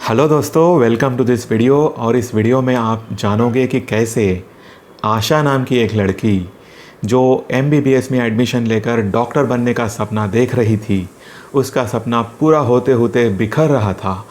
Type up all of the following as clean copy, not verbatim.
Hello दोस्तों, welcome to this video. और इस वीडियो में आप जानोगे कि कैसे आशा नाम की एक लड़की जो एमबीबीएस में एडमिशन लेकर डॉक्टर बनने का सपना देख रही थी, उसका सपना पूरा होते होते बिखर रहा था।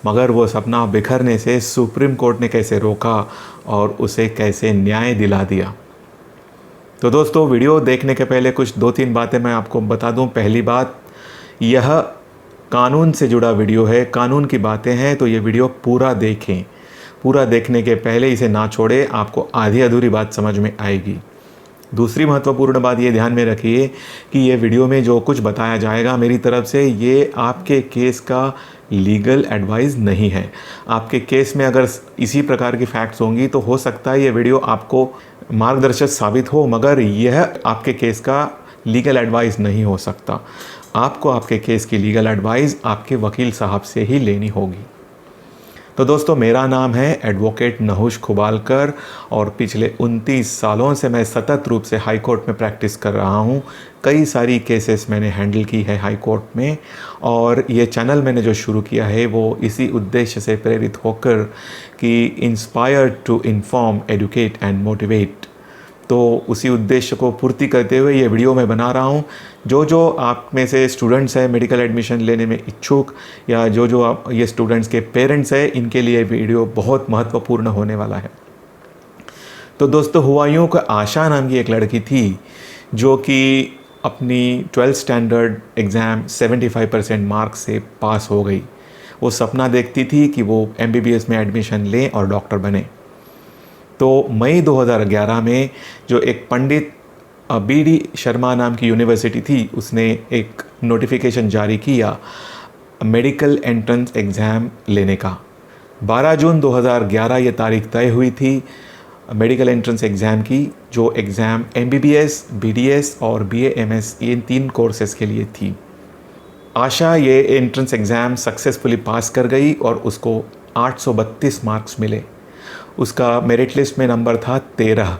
मगर वो सपना बिखरने से सुप्रीम कोर्ट ने कैसे रोका और उसे कैसे न्याय दिला दिया। तो दोस्तों, वीडियो देखने के पहले कुछ 2-3 बातें मैं आपको बता दूं। पहली बात, यह कानून से जुड़ा वीडियो है, कानून की बातें हैं, तो ये वीडियो पूरा देखें। पूरा देखने के पहले इसे ना छोड़ें, आपको आधी अधूरी बात समझ में आएगी। दूसरी महत्वपूर्ण बात ये ध्यान में रखिए कि ये वीडियो में जो कुछ बताया जाएगा मेरी तरफ से, ये आपके केस का लीगल एडवाइस नहीं है। आपके केस में अगर इसी प्रकार की फैक्ट्स होंगी तो हो सकता है ये वीडियो आपको मार्गदर्शक साबित हो, मगर यह आपके केस का लीगल एडवाइस नहीं हो सकता। आपको आपके केस की लीगल एडवाइस आपके वकील साहब से ही लेनी होगी। तो दोस्तों, मेरा नाम है एडवोकेट नहुष खुबालकर और पिछले 29 सालों से मैं सतत रूप से हाई कोर्ट में प्रैक्टिस कर रहा हूँ। कई सारी केसेस मैंने हैंडल की है हाई कोर्ट में, और ये चैनल मैंने जो शुरू किया है वो इसी उद्देश्य से प्रेरित होकर कि inspire to inform, educate and motivate. तो उसी उद्देश्य को पूर्ति करते हुए ये वीडियो मैं बना रहा हूँ। जो आप में से स्टूडेंट्स हैं मेडिकल एडमिशन लेने में इच्छुक, या जो आप ये स्टूडेंट्स के पेरेंट्स हैं, इनके लिए वीडियो बहुत महत्वपूर्ण होने वाला है। तो दोस्तों, हुआ यूँ कि आशा नाम की एक लड़की थी जो कि अपनी 12th स्टैंडर्ड एग्ज़ाम 75% मार्क्स से पास हो गई। वो सपना देखती थी कि वो एमबीबीएस में एडमिशन लें और डॉक्टर बने। तो मई 2011 में जो एक पंडित बीडी शर्मा नाम की यूनिवर्सिटी थी, उसने एक नोटिफिकेशन जारी किया मेडिकल एंट्रेंस एग्ज़ाम लेने का। 12 जून 2011 ये तारीख तय हुई थी मेडिकल एंट्रेंस एग्ज़ाम की, जो एग्ज़ाम एमबीबीएस, बीडीएस और बीएएमएस इन 3 कोर्सेज़ के लिए थी। आशा ये एंट्रेंस एग्ज़ाम सक्सेसफुली पास कर गई और उसको 832 मार्क्स मिले। उसका मेरिट लिस्ट में नंबर था 13,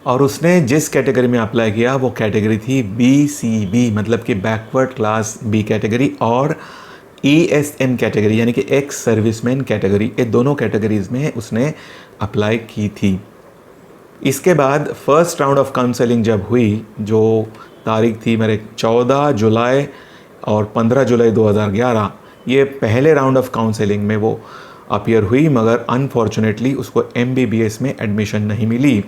और उसने जिस कैटेगरी में अप्लाई किया वो कैटेगरी थी BCB, मतलब कि बैकवर्ड क्लास बी कैटेगरी, और ESM कैटेगरी यानी कि एक्स सर्विसमैन कैटेगरी। ये दोनों कैटेगरीज़ में उसने अप्लाई की थी। इसके बाद फर्स्ट राउंड ऑफ काउंसलिंग जब हुई, जो तारीख थी मेरे 14 जुलाई और 15 जुलाई 2011, ये पहले राउंड ऑफ काउंसलिंग में वो अपीयर हुई, मगर अनफॉर्चुनेटली उसको एमबीबीएस में एडमिशन नहीं मिली,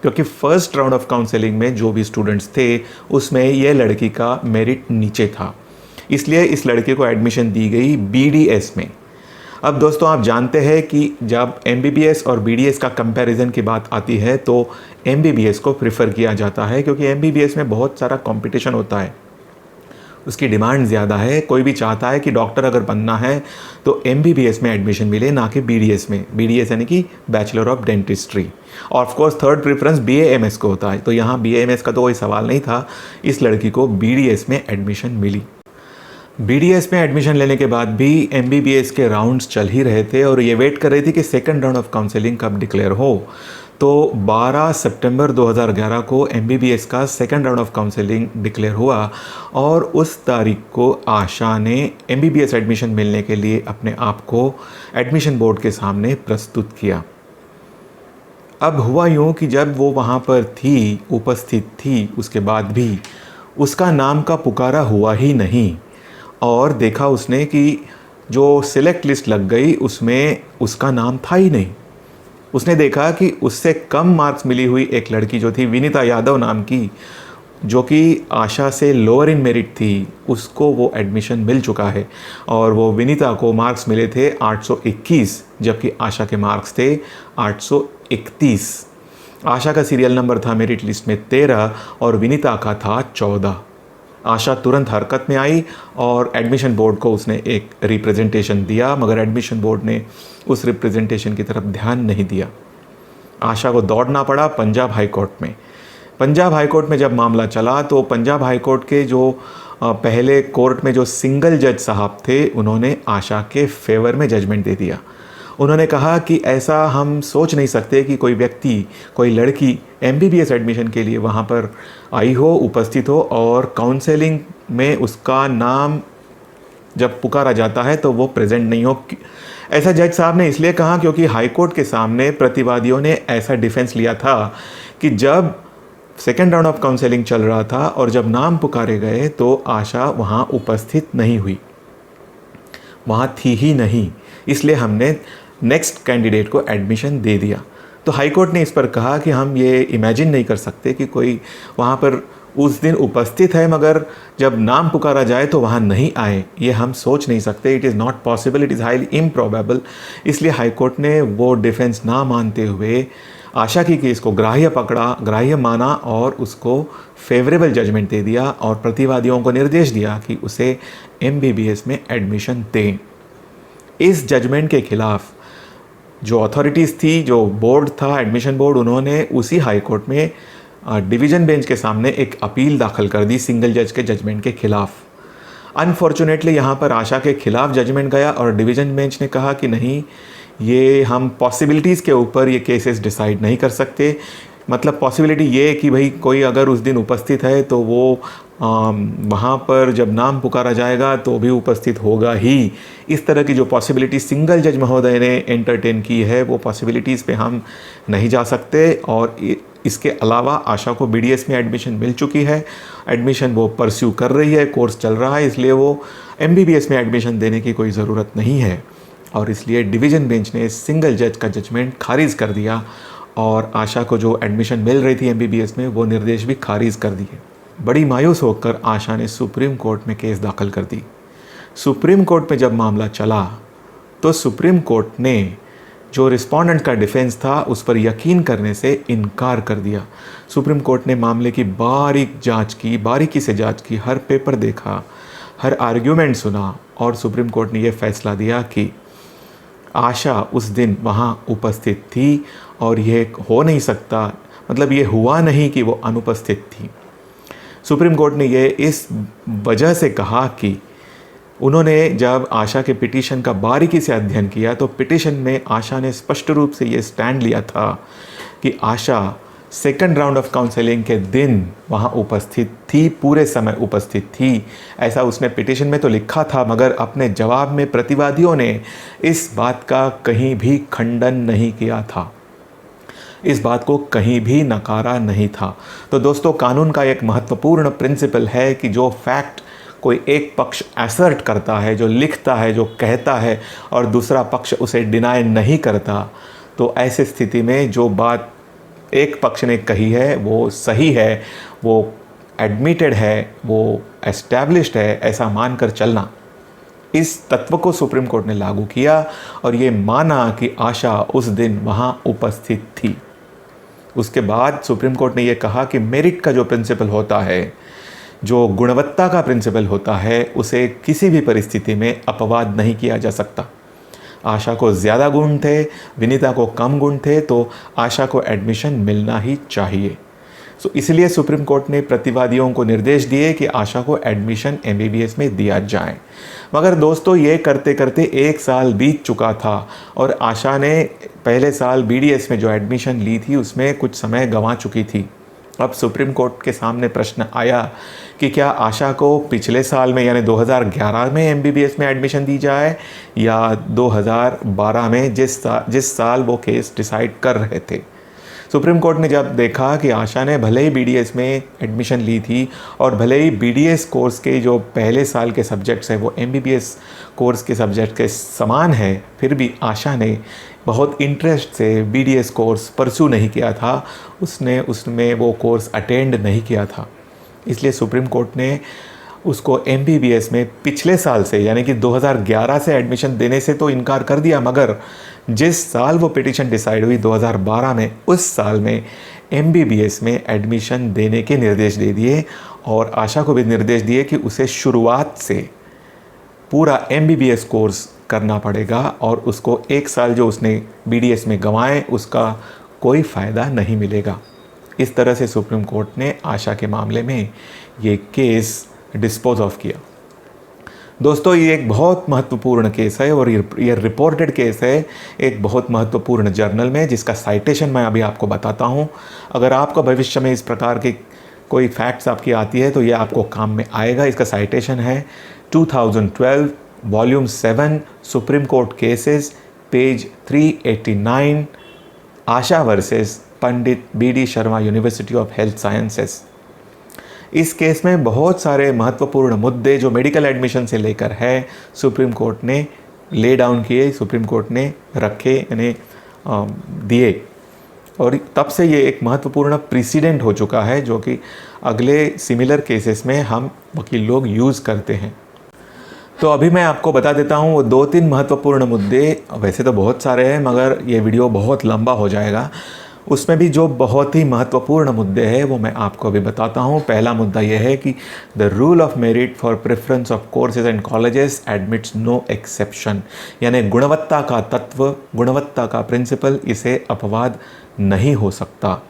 क्योंकि फ़र्स्ट राउंड ऑफ काउंसलिंग में जो भी स्टूडेंट्स थे उसमें ये लड़की का मेरिट नीचे था। इसलिए इस लड़की को एडमिशन दी गई बीडीएस में। अब दोस्तों, आप जानते हैं कि जब एमबीबीएस और बीडीएस का कंपैरिजन की बात आती है तो एमबीबीएस को प्रेफर किया जाता है, क्योंकि एमबीबीएस में बहुत सारा कंपटीशन होता है, उसकी डिमांड ज़्यादा है। कोई भी चाहता है कि डॉक्टर अगर बनना है तो एमबीबीएस में एडमिशन मिले, ना कि बीडीएस में। बीडीएस यानी कि बैचलर ऑफ डेंटिस्ट्री। और of course third preference BAMS को होता है, तो यहाँ बीएएमएस का तो कोई सवाल नहीं था। इस लड़की को बीडीएस में एडमिशन मिली। बीडीएस में एडमिशन लेने के बाद भी एमबीबीएस के राउंड्स चल ही रहे थे, और ये वेट कर रही थी कि सेकंड राउंड ऑफ काउंसलिंग कब डिक्लेयर हो। तो 12 सितंबर 2011 को एमबीबीएस का second round of counselling declare हुआ, और उस तारीख को आशा ने एमबीबीएस एडमिशन मिलने के लिए अपने आप को एडमिशन बोर्ड के सामने प्रस्तुत किया। अब हुआ यूँ कि जब वो वहाँ पर थी, उपस्थित थी, उसके बाद भी उसका नाम का पुकारा हुआ ही नहीं। और देखा उसने कि जो सिलेक्ट लिस्ट लग गई उसमें उसका नाम था ही नहीं। उसने देखा कि उससे कम मार्क्स मिली हुई एक लड़की जो थी विनीता यादव नाम की, जो कि आशा से लोअर इन मेरिट थी, उसको वो एडमिशन मिल चुका है। और वो विनीता को मार्क्स मिले थे 821, जबकि आशा के मार्क्स थे 831। आशा का सीरियल नंबर था मेरिट लिस्ट में 13 और विनीता का था 14। आशा तुरंत हरकत में आई और एडमिशन बोर्ड को उसने एक रिप्रेजेंटेशन दिया, मगर एडमिशन बोर्ड ने उस रिप्रेजेंटेशन की तरफ ध्यान नहीं दिया। आशा को दौड़ना पड़ा पंजाब हाई कोर्ट में। पंजाब हाई कोर्ट में जब मामला चला तो पंजाब हाई कोर्ट के जो पहले कोर्ट में जो सिंगल जज साहब थे, उन्होंने आशा के फेवर में जजमेंट दे दिया। उन्होंने कहा कि ऐसा हम सोच नहीं सकते कि कोई व्यक्ति, कोई लड़की एमबीबीएस एडमिशन के लिए वहाँ पर आई हो, उपस्थित हो, और काउंसलिंग में उसका नाम जब पुकारा जाता है तो वो प्रेजेंट नहीं हो। ऐसा जज साहब ने इसलिए कहा क्योंकि हाई कोर्ट के सामने प्रतिवादियों ने ऐसा डिफेंस लिया था कि जब सेकेंड राउंड ऑफ काउंसलिंग चल रहा था और जब नाम पुकारे गए तो आशा वहाँ उपस्थित नहीं हुई, वहाँ थी ही नहीं, इसलिए हमने नेक्स्ट कैंडिडेट को एडमिशन दे दिया। तो हाई कोर्ट ने इस पर कहा कि हम ये इमेजिन नहीं कर सकते कि कोई वहाँ पर उस दिन उपस्थित है मगर जब नाम पुकारा जाए तो वहाँ नहीं आए, ये हम सोच नहीं सकते, it is not possible, it is highly improbable. इसलिए हाई कोर्ट ने वो डिफेंस ना मानते हुए आशा की केस को ग्राह्य माना और उसको फेवरेबल जजमेंट दे दिया और प्रतिवादियों को निर्देश दिया कि उसे MBBS में एडमिशन दें। इस जजमेंट के खिलाफ जो अथॉरिटीज़ थी, जो बोर्ड था, एडमिशन बोर्ड, उन्होंने उसी हाई कोर्ट में डिवीज़न बेंच के सामने एक अपील दाखिल कर दी सिंगल जज के जजमेंट के खिलाफ। अनफॉर्चुनेटली यहाँ पर आशा के खिलाफ जजमेंट गया और डिवीज़न बेंच ने कहा कि नहीं, ये हम पॉसिबिलिटीज़ के ऊपर ये केसेस डिसाइड नहीं कर सकते। मतलब पॉसिबिलिटी ये कि भाई कोई अगर उस दिन उपस्थित है तो वो वहाँ पर जब नाम पुकारा जाएगा तो भी उपस्थित होगा ही। इस तरह की जो पॉसिबिलिटी सिंगल जज महोदय ने एंटरटेन की है वो पॉसिबिलिटीज़ पे हम नहीं जा सकते। और इसके अलावा आशा को BDS में एडमिशन मिल चुकी है, एडमिशन वो परस्यू कर रही है, कोर्स चल रहा है, इसलिए वो MBBS में एडमिशन देने की कोई ज़रूरत नहीं है। और इसलिए डिवीज़न बेंच ने सिंगल जज का जजमेंट खारिज कर दिया और आशा को जो एडमिशन मिल रही थी MBBS में वो निर्देश भी खारिज कर दिए। बड़ी मायूस होकर आशा ने सुप्रीम कोर्ट में केस दाखिल कर दी। सुप्रीम कोर्ट में जब मामला चला तो सुप्रीम कोर्ट ने जो रिस्पोंडेंट का डिफेंस था उस पर यकीन करने से इनकार कर दिया। सुप्रीम कोर्ट ने मामले की बारीकी से जांच की, हर पेपर देखा, हर आर्ग्यूमेंट सुना और सुप्रीम कोर्ट ने यह फैसला दिया कि आशा उस दिन वहाँ उपस्थित थी और ये हो नहीं सकता, मतलब ये हुआ नहीं कि वो अनुपस्थित थी। सुप्रीम कोर्ट ने ये इस वजह से कहा कि उन्होंने जब आशा के पिटीशन का बारीकी से अध्ययन किया तो पिटीशन में आशा ने स्पष्ट रूप से ये स्टैंड लिया था कि आशा सेकंड राउंड ऑफ काउंसलिंग के दिन वहाँ उपस्थित थी, पूरे समय उपस्थित थी। ऐसा उसने पिटीशन में तो लिखा था मगर अपने जवाब में प्रतिवादियों ने इस बात का कहीं भी खंडन नहीं किया था, इस बात को कहीं भी नकारा नहीं था। तो दोस्तों, कानून का एक महत्वपूर्ण प्रिंसिपल है कि जो फैक्ट कोई एक पक्ष असर्ट करता है, जो लिखता है, जो कहता है और दूसरा पक्ष उसे डिनाई नहीं करता, तो ऐसी स्थिति में जो बात एक पक्ष ने कही है वो सही है, वो एडमिटेड है, वो एस्टैब्लिश्ड है, ऐसा मानकर चलना। इस तत्व को सुप्रीम कोर्ट ने लागू किया और ये माना कि आशा उस दिन वहाँ उपस्थित थी। उसके बाद सुप्रीम कोर्ट ने ये कहा कि मेरिट का जो प्रिंसिपल होता है, जो गुणवत्ता का प्रिंसिपल होता है, उसे किसी भी परिस्थिति में अपवाद नहीं किया जा सकता। आशा को ज़्यादा गुण थे, विनीता को कम गुण थे, तो आशा को एडमिशन मिलना ही चाहिए। सो इसलिए सुप्रीम कोर्ट ने प्रतिवादियों को निर्देश दिए कि आशा को एडमिशन MBBS में दिया जाए। मगर दोस्तों, ये करते करते 1 साल बीत चुका था और आशा ने पहले साल BDS में जो एडमिशन ली थी उसमें कुछ समय गंवा चुकी थी। अब सुप्रीम कोर्ट के सामने प्रश्न आया कि क्या आशा को पिछले साल में यानी 2011 में MBBS में एडमिशन दी जाए या 2012 में, जिस साल वो केस डिसाइड कर रहे थे। सुप्रीम कोर्ट ने जब देखा कि आशा ने भले ही BDS में एडमिशन ली थी और भले ही BDS कोर्स के जो पहले साल के सब्जेक्ट्स हैं वो MBBS कोर्स के सब्जेक्ट के समान है, फिर भी आशा ने बहुत इंटरेस्ट से BDS कोर्स परस्यू नहीं किया था, उसमें वो कोर्स अटेंड नहीं किया था। इसलिए सुप्रीम कोर्ट ने उसको MBBS में पिछले साल से यानी कि 2011 से एडमिशन देने से तो इनकार कर दिया, मगर जिस साल वो पिटीशन डिसाइड हुई 2012 में, उस साल में MBBS में एडमिशन देने के निर्देश दे दिए और आशा को भी निर्देश दिए कि उसे शुरुआत से पूरा MBBS कोर्स करना पड़ेगा और उसको 1 साल जो उसने BDS में गंवाए उसका कोई फ़ायदा नहीं मिलेगा। इस तरह से सुप्रीम कोर्ट ने आशा के मामले में ये केस डिस्पोज ऑफ किया। दोस्तों, ये एक बहुत महत्वपूर्ण केस है और ये रिपोर्टेड केस है एक बहुत महत्वपूर्ण जर्नल में, जिसका साइटेशन मैं अभी आपको बताता हूँ। अगर आपको भविष्य में इस प्रकार की कोई फैक्ट्स आपकी आती है तो ये आपको काम में आएगा। इसका साइटेशन है 2012 volume 7 supreme court cases, page 389, Asha versus Pandit BD Sharma university of health sciences. इस केस में बहुत सारे महत्वपूर्ण मुद्दे जो मेडिकल एडमिशन से लेकर है सुप्रीम कोर्ट ने ले डाउन किए, सुप्रीम कोर्ट ने रखे, यानी दिए, और तब से ये एक महत्वपूर्ण प्रेसिडेंट हो चुका है जो कि अगले सिमिलर केसेस में हम वकील लोग यूज़ करते हैं। तो अभी मैं आपको बता देता हूँ वो 2-3 महत्वपूर्ण मुद्दे, वैसे तो बहुत सारे हैं मगर ये वीडियो बहुत लंबा हो जाएगा। उसमें भी जो बहुत ही महत्वपूर्ण मुद्दे हैं वो मैं आपको अभी बताता हूँ। पहला मुद्दा यह है कि the rule of merit for preference of courses and colleges admits no exception, यानी गुणवत्ता का तत्व, गुणवत्ता का प्रिंसिपल, इसे अपवाद नहीं हो सकता।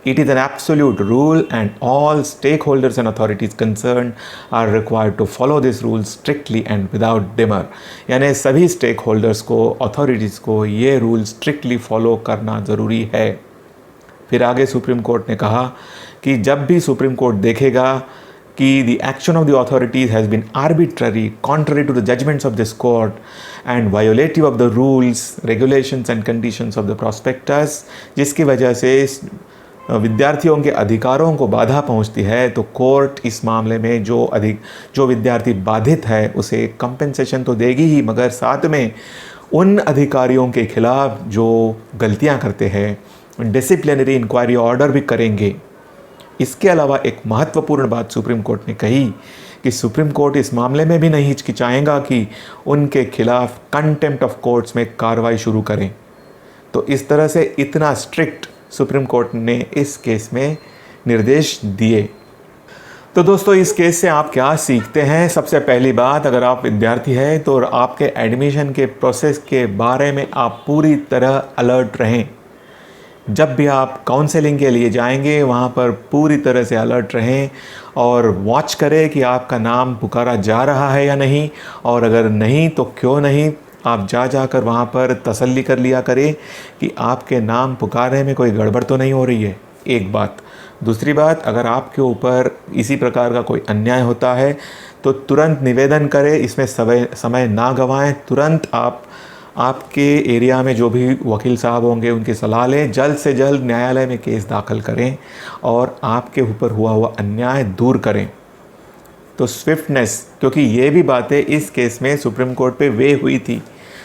It is an absolute rule and all stakeholders and authorities concerned are required to follow this rule strictly and without demur। यानी सभी stakeholders को, authorities को ये rule strictly follow करना ज़रूरी है। फिर आगे सुप्रीम कोर्ट ने कहा कि जब भी सुप्रीम कोर्ट देखेगा कि the action of the authorities has been arbitrary, contrary to the judgments of this court and violative of the rules, regulations and conditions of the prospectus, जिसकी वजह से विद्यार्थियों के अधिकारों को बाधा पहुंचती है, तो कोर्ट इस मामले में जो विद्यार्थी बाधित है उसे कंपेंसेशन तो देगी ही, मगर साथ में उन अधिकारियों के खिलाफ जो गलतियां करते हैं डिसिप्लिनरी इंक्वायरी ऑर्डर भी करेंगे। इसके अलावा एक महत्वपूर्ण बात सुप्रीम कोर्ट ने कही कि सुप्रीम कोर्ट इस मामले में भी नहीं हिचकिचाएगा कि उनके खिलाफ कंटेम्प्ट ऑफ कोर्ट्स में कार्रवाई शुरू करें। तो इस तरह से इतना स्ट्रिक्ट सुप्रीम कोर्ट ने इस केस में निर्देश दिए। तो दोस्तों, इस केस से आप क्या सीखते हैं? सबसे पहली बात, अगर आप विद्यार्थी हैं तो आपके एडमिशन के प्रोसेस के बारे में आप पूरी तरह अलर्ट रहें। जब भी आप काउंसलिंग के लिए जाएंगे वहाँ पर पूरी तरह से अलर्ट रहें और वॉच करें कि आपका नाम पुकारा जा रहा है या नहीं, और अगर नहीं तो क्यों नहीं। आप जाकर वहाँ पर तसल्ली कर लिया करें कि आपके नाम पुकारने में कोई गड़बड़ तो नहीं हो रही है, एक बात। दूसरी बात, अगर आपके ऊपर इसी प्रकार का कोई अन्याय होता है तो तुरंत निवेदन करें, इसमें समय ना गंवाएं। तुरंत आपके एरिया में जो भी वकील साहब होंगे उनकी सलाह लें, जल्द से जल्द न्यायालय में केस दाखिल करें और आपके ऊपर हुआ अन्याय दूर करें। तो स्विफ्टनेस, क्योंकि ये भी बातें इस केस में सुप्रीम कोर्ट पे वे हुई थी।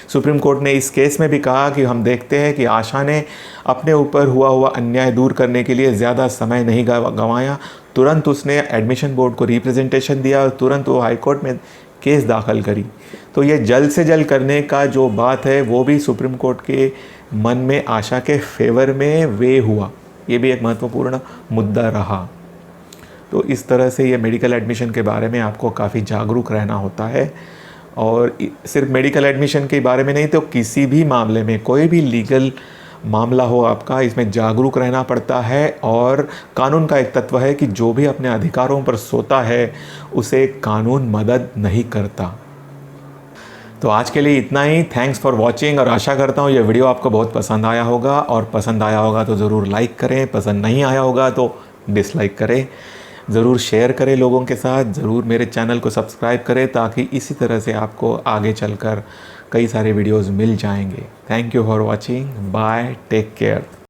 सुप्रीम कोर्ट ने इस केस में भी कहा कि हम देखते हैं कि आशा ने अपने ऊपर हुआ अन्याय दूर करने के लिए ज़्यादा समय नहीं गंवाया। तुरंत उसने एडमिशन बोर्ड को रिप्रेजेंटेशन दिया और तुरंत वो हाई कोर्ट में केस दाखिल करी। तो ये जल्द से जल्द करने का जो बात है वो भी सुप्रीम कोर्ट के मन में आशा के फेवर में वे हुआ। ये भी एक महत्वपूर्ण मुद्दा रहा। तो इस तरह से ये मेडिकल एडमिशन के बारे में आपको काफ़ी जागरूक रहना होता है, और सिर्फ मेडिकल एडमिशन के बारे में नहीं तो किसी भी मामले में, कोई भी लीगल मामला हो आपका, इसमें जागरूक रहना पड़ता है। और कानून का एक तत्व है कि जो भी अपने अधिकारों पर सोता है उसे कानून मदद नहीं करता। तो आज के लिए इतना ही। थैंक्स फॉर वॉचिंग, और आशा करता हूँ ये वीडियो आपको बहुत पसंद आया होगा, और पसंद आया होगा तो ज़रूर लाइक करें, पसंद नहीं आया होगा तो डिसलाइक करें। ज़रूर शेयर करें लोगों के साथ, ज़रूर मेरे चैनल को सब्सक्राइब करें ताकि इसी तरह से आपको आगे चलकर कई सारे वीडियोस मिल जाएंगे। Thank you for watching, bye, take care.